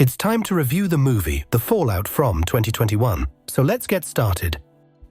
It's time to review the movie, The Fallout from 2021. So let's get started.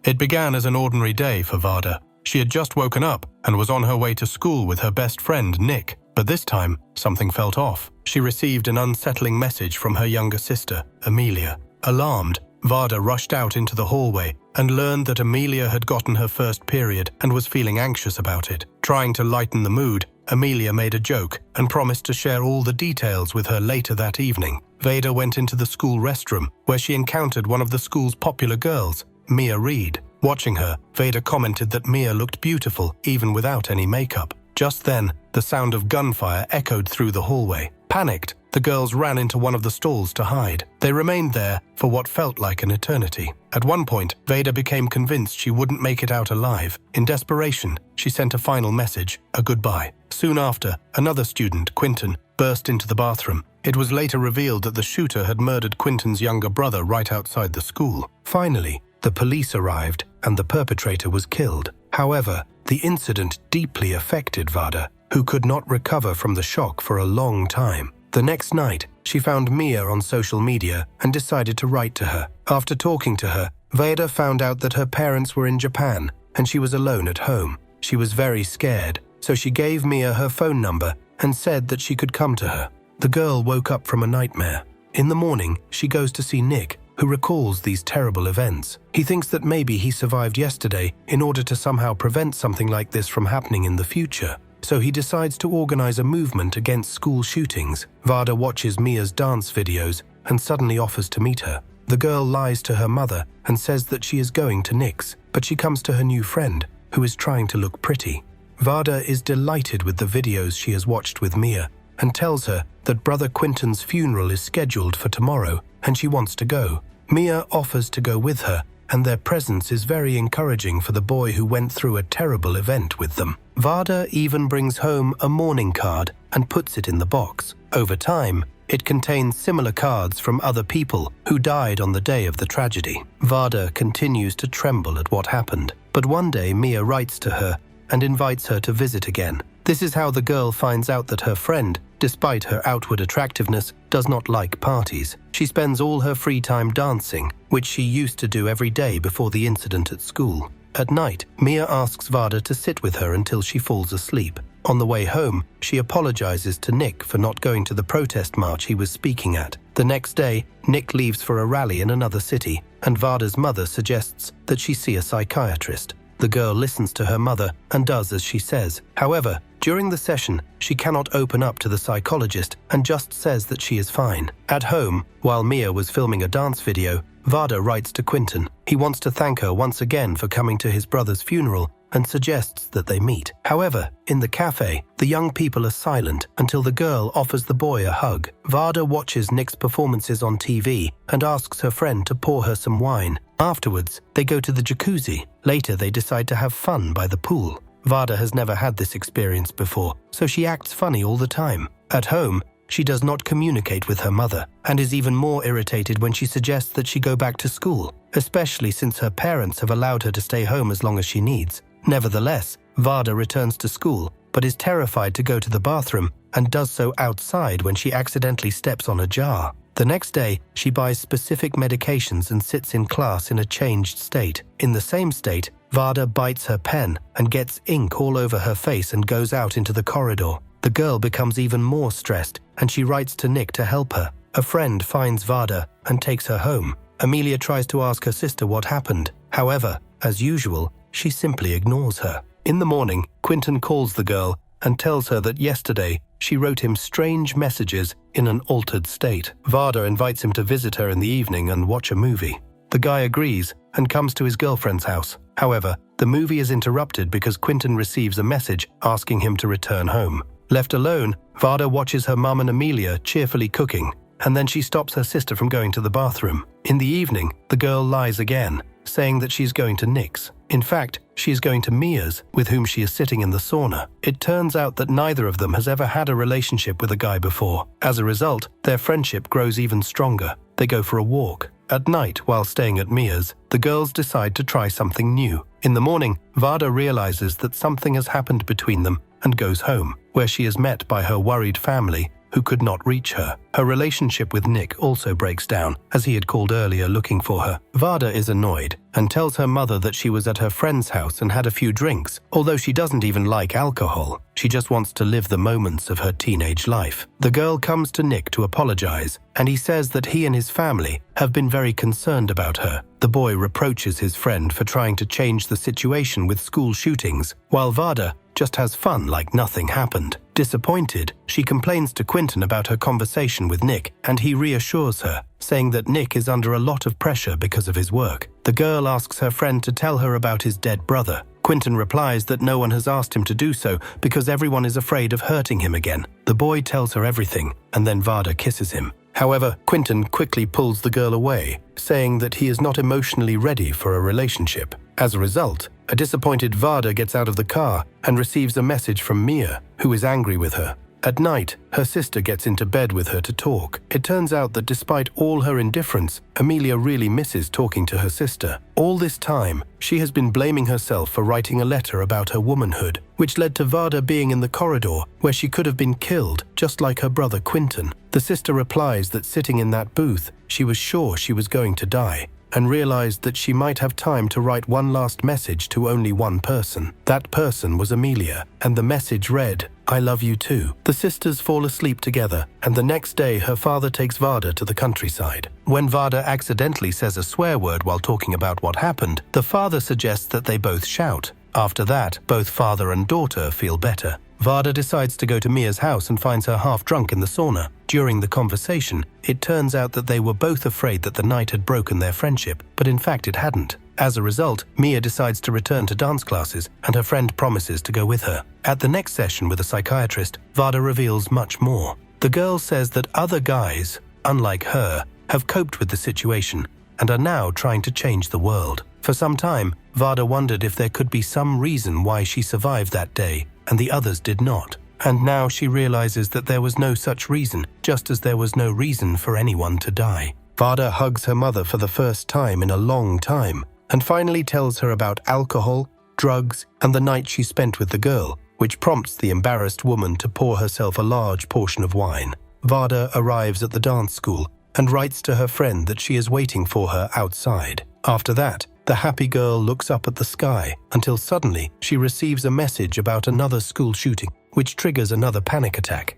It began as an ordinary day for Wada. She had just woken up and was on her way to school with her best friend, Nick. But this time, something felt off. She received an unsettling message from her younger sister, Amelia. Alarmed, Wada rushed out into the hallway and learned that Amelia had gotten her first period and was feeling anxious about it. Trying to lighten the mood, Amelia made a joke and promised to share all the details with her later that evening. Wada went into the school restroom, where she encountered one of the school's popular girls, Mia Reed. Watching her, Wada commented that Mia looked beautiful even without any makeup. Just then, the sound of gunfire echoed through the hallway. Panicked, the girls ran into one of the stalls to hide. They remained there for what felt like an eternity. At one point, Wada became convinced she wouldn't make it out alive. In desperation, she sent a final message, a goodbye. Soon after, another student, Quinton, burst into the bathroom. It was later revealed that the shooter had murdered Quinton's younger brother right outside the school. Finally, the police arrived and the perpetrator was killed. However, the incident deeply affected Wada, who could not recover from the shock for a long time. The next night, she found Mia on social media and decided to write to her. After talking to her, Wada found out that her parents were in Japan and she was alone at home. She was very scared, so she gave Mia her phone number and said that she could come to her. The girl woke up from a nightmare. In the morning, she goes to see Nick, who recalls these terrible events. He thinks that maybe he survived yesterday in order to somehow prevent something like this from happening in the future. So he decides to organize a movement against school shootings. Wada watches Mia's dance videos and suddenly offers to meet her. The girl lies to her mother and says that she is going to Nick's, but she comes to her new friend, who is trying to look pretty. Wada is delighted with the videos she has watched with Mia and tells her that brother Quinton's funeral is scheduled for tomorrow and she wants to go. Mia offers to go with her, and their presence is very encouraging for the boy who went through a terrible event with them. Wada even brings home a mourning card and puts it in the box. Over time, it contains similar cards from other people who died on the day of the tragedy. Wada continues to tremble at what happened, but one day Mia writes to her and invites her to visit again. This is how the girl finds out that her friend, despite her outward attractiveness, does not like parties. She spends all her free time dancing, which she used to do every day before the incident at school. At night, Mia asks Wada to sit with her until she falls asleep. On the way home, she apologizes to Nick for not going to the protest march he was speaking at. The next day, Nick leaves for a rally in another city, and Wada's mother suggests that she see a psychiatrist. The girl listens to her mother and does as she says. However, during the session, she cannot open up to the psychologist and just says that she is fine. At home, while Mia was filming a dance video, Wada writes to Quinton. He wants to thank her once again for coming to his brother's funeral and suggests that they meet. However, in the cafe, the young people are silent until the girl offers the boy a hug. Wada watches Nick's performances on TV and asks her friend to pour her some wine. Afterwards, they go to the jacuzzi. Later, they decide to have fun by the pool. Wada has never had this experience before, so she acts funny all the time. At home, she does not communicate with her mother and is even more irritated when she suggests that she go back to school, especially since her parents have allowed her to stay home as long as she needs. Nevertheless, Wada returns to school, but is terrified to go to the bathroom and does so outside when she accidentally steps on a jar. The next day, she buys specific medications and sits in class in a changed state. In the same state, Wada bites her pen and gets ink all over her face and goes out into the corridor. The girl becomes even more stressed and she writes to Nick to help her. A friend finds Wada and takes her home. Amelia tries to ask her sister what happened. However, as usual, she simply ignores her. In the morning, Quinton calls the girl and tells her that yesterday she wrote him strange messages in an altered state. Wada invites him to visit her in the evening and watch a movie. The guy agrees and comes to his girlfriend's house. However, the movie is interrupted because Quinton receives a message asking him to return home. Left alone, Wada watches her mum and Amelia cheerfully cooking, and then she stops her sister from going to the bathroom. In the evening, the girl lies again, saying that she's going to Nick's. In fact, she is going to Mia's, with whom she is sitting in the sauna. It turns out that neither of them has ever had a relationship with a guy before. As a result, their friendship grows even stronger. They go for a walk. At night, while staying at Mia's, the girls decide to try something new. In the morning, Wada realizes that something has happened between them and goes home, where she is met by her worried family who could not reach her. Her relationship with Nick also breaks down, as he had called earlier looking for her. Wada is annoyed and tells her mother that she was at her friend's house and had a few drinks, although she doesn't even like alcohol. She just wants to live the moments of her teenage life. The girl comes to Nick to apologize, and he says that he and his family have been very concerned about her. The boy reproaches his friend for trying to change the situation with school shootings, while Wada just has fun like nothing happened. Disappointed, she complains to Quentin about her conversation with Nick, and he reassures her, saying that Nick is under a lot of pressure because of his work. The girl asks her friend to tell her about his dead brother. Quentin replies that no one has asked him to do so because everyone is afraid of hurting him again. The boy tells her everything, and then Wada kisses him. However, Quentin quickly pulls the girl away, saying that he is not emotionally ready for a relationship. As a result, a disappointed Wada gets out of the car and receives a message from Mia, who is angry with her. At night, her sister gets into bed with her to talk. It turns out that despite all her indifference, Amelia really misses talking to her sister. All this time, she has been blaming herself for writing a letter about her womanhood, which led to Wada being in the corridor where she could have been killed, just like her brother Quentin. The sister replies that sitting in that booth, she was sure she was going to die, and realized that she might have time to write one last message to only one person. That person was Amelia, and the message read, "I love you too." The sisters fall asleep together, and the next day her father takes Wada to the countryside. When Wada accidentally says a swear word while talking about what happened, the father suggests that they both shout. After that, both father and daughter feel better. Wada decides to go to Mia's house and finds her half drunk in the sauna. During the conversation, it turns out that they were both afraid that the night had broken their friendship, but in fact it hadn't. As a result, Mia decides to return to dance classes, and her friend promises to go with her. At the next session with a psychiatrist, Wada reveals much more. The girl says that other guys, unlike her, have coped with the situation and are now trying to change the world. For some time, Wada wondered if there could be some reason why she survived that day and the others did not. And now she realizes that there was no such reason, just as there was no reason for anyone to die. Wada hugs her mother for the first time in a long time, and finally tells her about alcohol, drugs, and the night she spent with the girl, which prompts the embarrassed woman to pour herself a large portion of wine. Wada arrives at the dance school and writes to her friend that she is waiting for her outside. After that, the happy girl looks up at the sky until suddenly she receives a message about another school shooting, which triggers another panic attack.